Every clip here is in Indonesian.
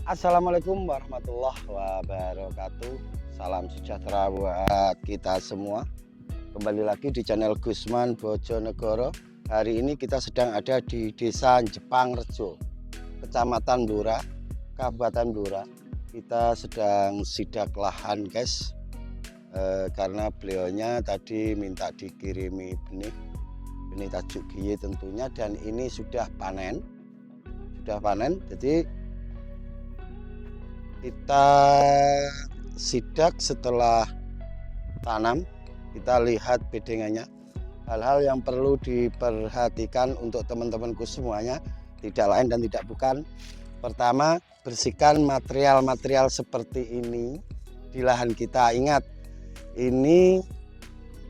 Assalamualaikum warahmatullahi wabarakatuh. Salam sejahtera buat kita semua. Kembali lagi di channel Gusman Bojonegoro. Hari ini kita sedang ada di Desa Jepang Rejo, Kecamatan Blora, Kabupaten Blora. Kita sedang sidak lahan, guys. Karena beliaunya tadi minta dikirimi benih tajuk giye tentunya, dan ini sudah panen. Jadi kita sidak setelah tanam, kita lihat bedengannya. Hal-hal yang perlu diperhatikan untuk teman-temanku semuanya tidak lain dan tidak bukan. Pertama, bersihkan material-material seperti ini di lahan kita. Ingat, ini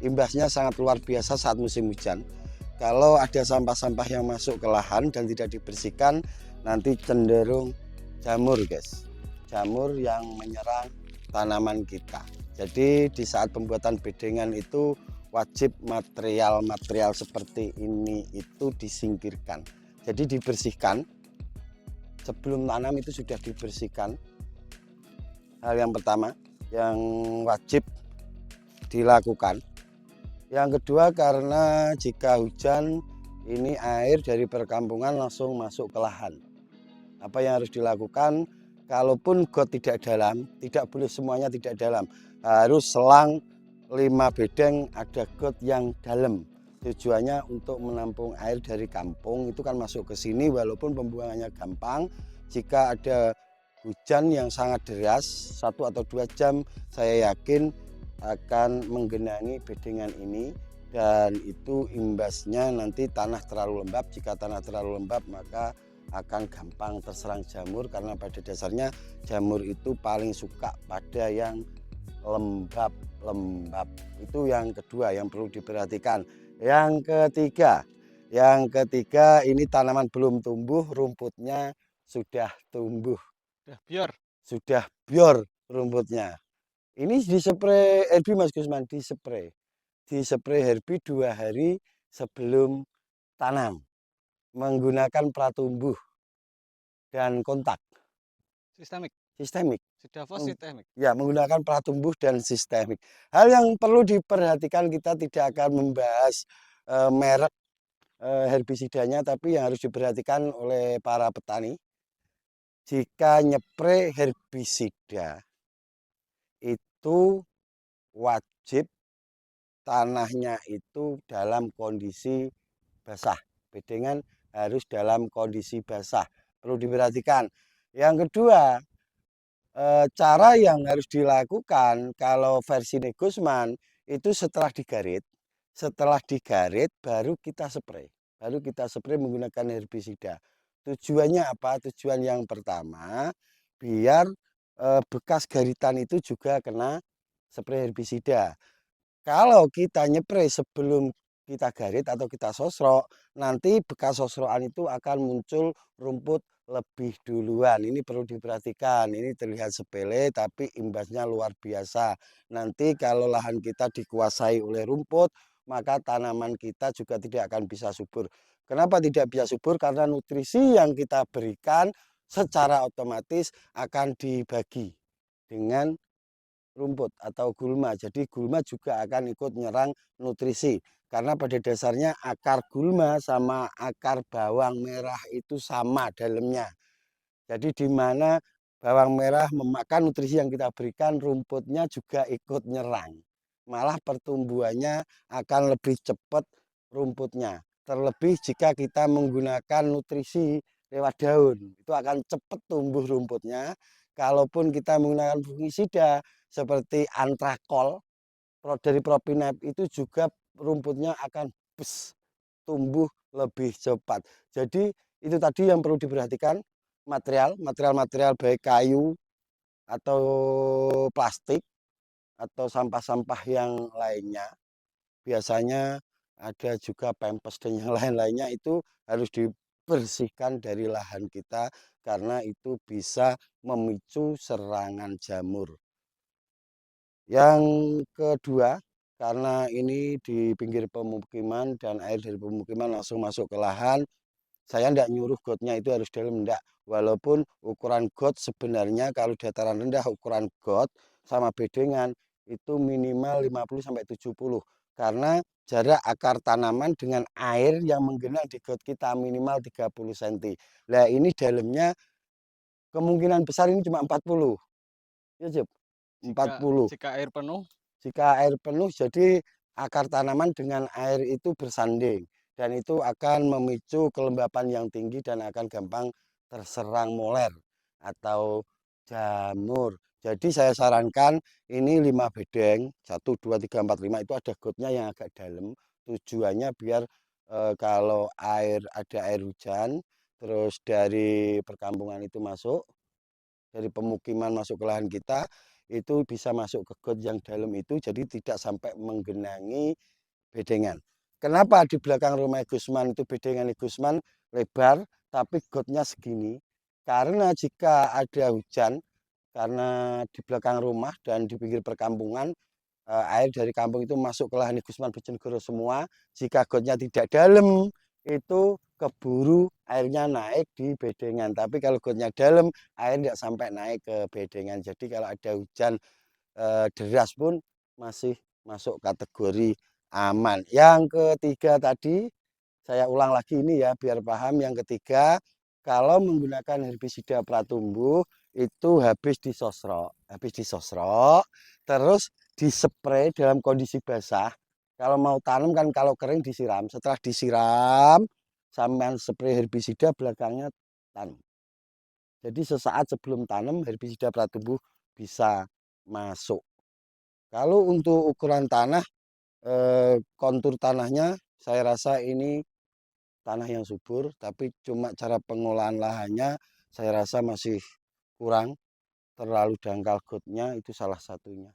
imbasnya sangat luar biasa saat musim hujan. Kalau ada sampah-sampah yang masuk ke lahan dan tidak dibersihkan, nanti cenderung jamur, guys. Jamur yang menyerang tanaman kita. Jadi di saat pembuatan bedengan itu wajib material-material seperti ini itu disingkirkan. Jadi dibersihkan. Sebelum tanam itu sudah dibersihkan. Hal yang pertama yang wajib dilakukan. Yang kedua, karena jika hujan ini air dari perkampungan langsung masuk ke lahan. Apa yang harus dilakukan? Kalaupun got tidak dalam, tidak boleh semuanya tidak dalam. Harus selang 5 bedeng ada got yang dalam. Tujuannya untuk menampung air dari kampung, itu kan masuk ke sini walaupun pembuangannya gampang. Jika ada hujan yang sangat deras, 1 atau 2 jam, saya yakin akan menggenangi bedengan ini, dan itu imbasnya nanti tanah terlalu lembab. Jika tanah terlalu lembab maka akan gampang terserang jamur, karena pada dasarnya jamur itu paling suka pada yang lembab-lembab. Itu yang kedua yang perlu diperhatikan. Yang ketiga ini tanaman belum tumbuh, rumputnya sudah tumbuh, Udah biar. sudah bior rumputnya. Ini dispray herbi, Mas Gusman, dispray herbi 2 hari sebelum tanam menggunakan pratumbuh dan kontak Sistemik. sistemik. Sudah sistemik. Ya, menggunakan pratumbuh dan sistemik. Hal yang perlu diperhatikan, kita tidak akan membahas merek herbisidanya, tapi yang harus diperhatikan oleh para petani, jika nyepre herbisida itu wajib tanahnya itu dalam kondisi basah. Bedengan harus dalam kondisi basah, perlu diperhatikan. Yang kedua, cara yang harus dilakukan kalau versi Gusman itu setelah digarit baru kita spray menggunakan herbisida. Tujuannya apa? Tujuan yang pertama, biar bekas garitan itu juga kena spray herbisida. Kalau kita nyepre sebelum kita garit atau kita sosrok, nanti bekas sosrokan itu akan muncul rumput lebih duluan. Ini perlu diperhatikan. Ini terlihat sepele tapi imbasnya luar biasa. Nanti kalau lahan kita dikuasai oleh rumput, maka tanaman kita juga tidak akan bisa subur. Kenapa tidak bisa subur? Karena nutrisi yang kita berikan secara otomatis akan dibagi dengan rumput atau gulma. Jadi gulma juga akan ikut nyerang nutrisi, karena pada dasarnya akar gulma sama akar bawang merah itu sama dalamnya. Jadi di mana bawang merah memakan nutrisi yang kita berikan, rumputnya juga ikut nyerang. Malah pertumbuhannya akan lebih cepat rumputnya. Terlebih jika kita menggunakan nutrisi lewat daun, itu akan cepat tumbuh rumputnya. Kalaupun kita menggunakan fungisida seperti antrakol dari Propinep, itu juga rumputnya akan tumbuh lebih cepat. Jadi itu tadi yang perlu diperhatikan, material baik kayu atau plastik atau sampah-sampah yang lainnya. Biasanya ada juga pempes dan yang lain-lainnya, itu harus dibersihkan dari lahan kita karena itu bisa memicu serangan jamur. Yang kedua, karena ini di pinggir pemukiman dan air dari pemukiman langsung masuk ke lahan, Saya ndak nyuruh gotnya itu harus dalam, ndak. Walaupun ukuran got sebenarnya kalau dataran rendah ukuran got sama bedengan itu minimal 50 sampai 70. Karena jarak akar tanaman dengan air yang menggenang di got kita minimal 30 cm. Lah ini dalamnya kemungkinan besar ini cuma 40. Ya, Jep. Jika 40. jika air penuh, Jika air penuh, jadi akar tanaman dengan air itu bersanding. Dan itu akan memicu kelembapan yang tinggi dan akan gampang terserang moler atau jamur. Jadi saya sarankan ini 5 bedeng, 1, 2, 3, 4, 5 itu ada gotnya yang agak dalam. Tujuannya biar kalau ada air hujan, terus dari perkampungan itu masuk, dari pemukiman masuk ke lahan kita, itu bisa masuk ke got yang dalam itu, jadi tidak sampai menggenangi bedengan. Kenapa di belakang rumah Gusman itu bedengan Gusman lebar, tapi gotnya segini? Karena jika ada hujan, karena di belakang rumah dan di pinggir perkampungan, air dari kampung itu masuk ke lahan Gusman Bojonegoro semua. Jika gotnya tidak dalam, itu keburu airnya naik di bedengan. Tapi kalau gotnya dalam, air tidak sampai naik ke bedengan. Jadi kalau ada hujan deras pun masih masuk kategori aman. Yang ketiga tadi, saya ulang lagi ini ya biar paham. Yang ketiga, kalau menggunakan herbisida pratumbuh itu habis disosrok, terus dispray dalam kondisi basah. Kalau mau tanam kan kalau kering disiram. Setelah disiram, sampean spray herbisida belakangnya tanam. Jadi sesaat sebelum tanam herbisida pratumbuh bisa masuk. Kalau untuk ukuran tanah, kontur tanahnya saya rasa ini tanah yang subur, tapi cuma cara pengolahan lahannya saya rasa masih kurang, terlalu dangkal gotnya itu salah satunya.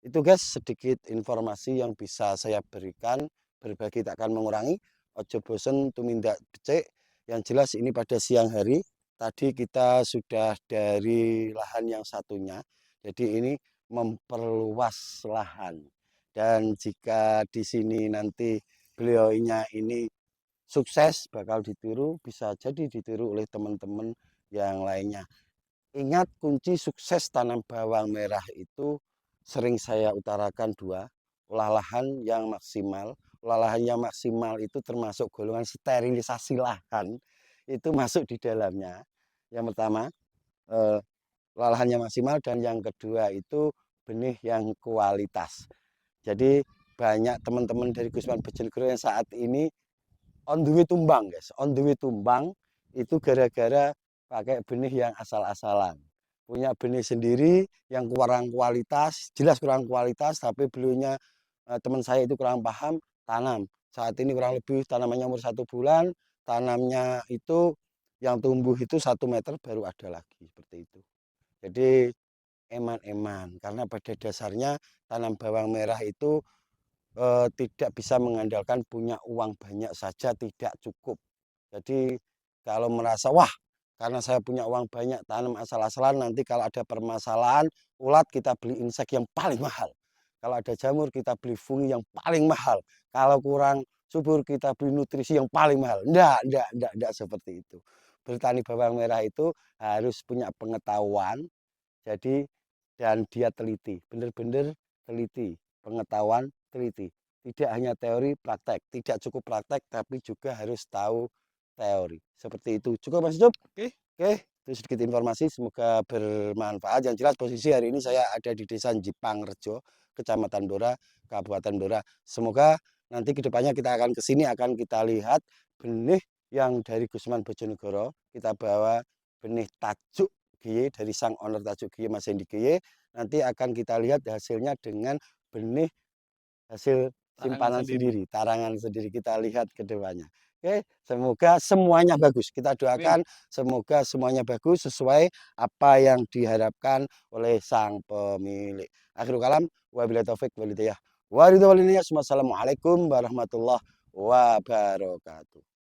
Itu guys sedikit informasi yang bisa saya berikan, berbagi tak akan mengurangi, ojo bosen tumindak becik, yang jelas ini pada siang hari, tadi kita sudah dari lahan yang satunya, jadi ini memperluas lahan. Dan jika di sini nanti beliaunya ini sukses bakal ditiru, bisa jadi ditiru oleh teman-teman yang lainnya. Ingat kunci sukses tanam bawang merah itu sering saya utarakan dua, olah lahan yang maksimal. Olah lahan yang maksimal itu termasuk golongan sterilisasi lahan, itu masuk di dalamnya. Yang pertama, eh, olah lahan yang maksimal dan yang kedua itu benih yang kualitas. Jadi banyak teman-teman dari Gusman Bojonegoro yang saat ini on the way tumbang guys, on the way tumbang itu gara-gara pakai benih yang asal-asalan. Punya benih sendiri yang kurang kualitas, jelas kurang kualitas, tapi beliaunya teman saya itu kurang paham, tanam. Saat ini kurang lebih tanamannya umur 1 bulan, tanamnya itu yang tumbuh itu 1 meter baru ada lagi seperti itu. Jadi eman-eman, karena pada dasarnya tanam bawang merah itu tidak bisa mengandalkan punya uang banyak saja tidak cukup. Jadi kalau merasa wah karena saya punya uang banyak tanam asal-asalan nanti kalau ada permasalahan ulat kita beli insek yang paling mahal. Kalau ada jamur kita beli fungi yang paling mahal. Kalau kurang subur kita beli nutrisi yang paling mahal. Enggak seperti itu. Bertani bawang merah itu harus punya pengetahuan jadi dan dia teliti, benar-benar teliti, pengetahuan teliti. Tidak hanya teori, praktek. Tidak cukup praktek, tapi juga harus tahu teori. Seperti itu. Cukup Mas Jup? oke, Oke, itu sedikit informasi. Semoga bermanfaat. Yang jelas posisi hari ini saya ada di Desa Jipangrejo, Kecamatan Blora, Kabupaten Blora. Semoga nanti kedepannya kita akan ke sini, akan kita lihat benih yang dari Gusman Bojonegoro. Kita bawa benih tajuk Giye dari sang owner tajuk Giye Mas Hendi Giye. Nanti akan kita lihat hasilnya dengan benih hasil tarangan simpanan sendiri. sendiri, tarangan sendiri. Kita lihat ke depannya. Oke, semoga semuanya bagus. Kita Amin. doakan semoga semuanya bagus sesuai apa yang diharapkan oleh sang pemilik. Akhirul kalam, wabillahi taufik walhidayah. Wassalamualaikum warahmatullahi wabarakatuh.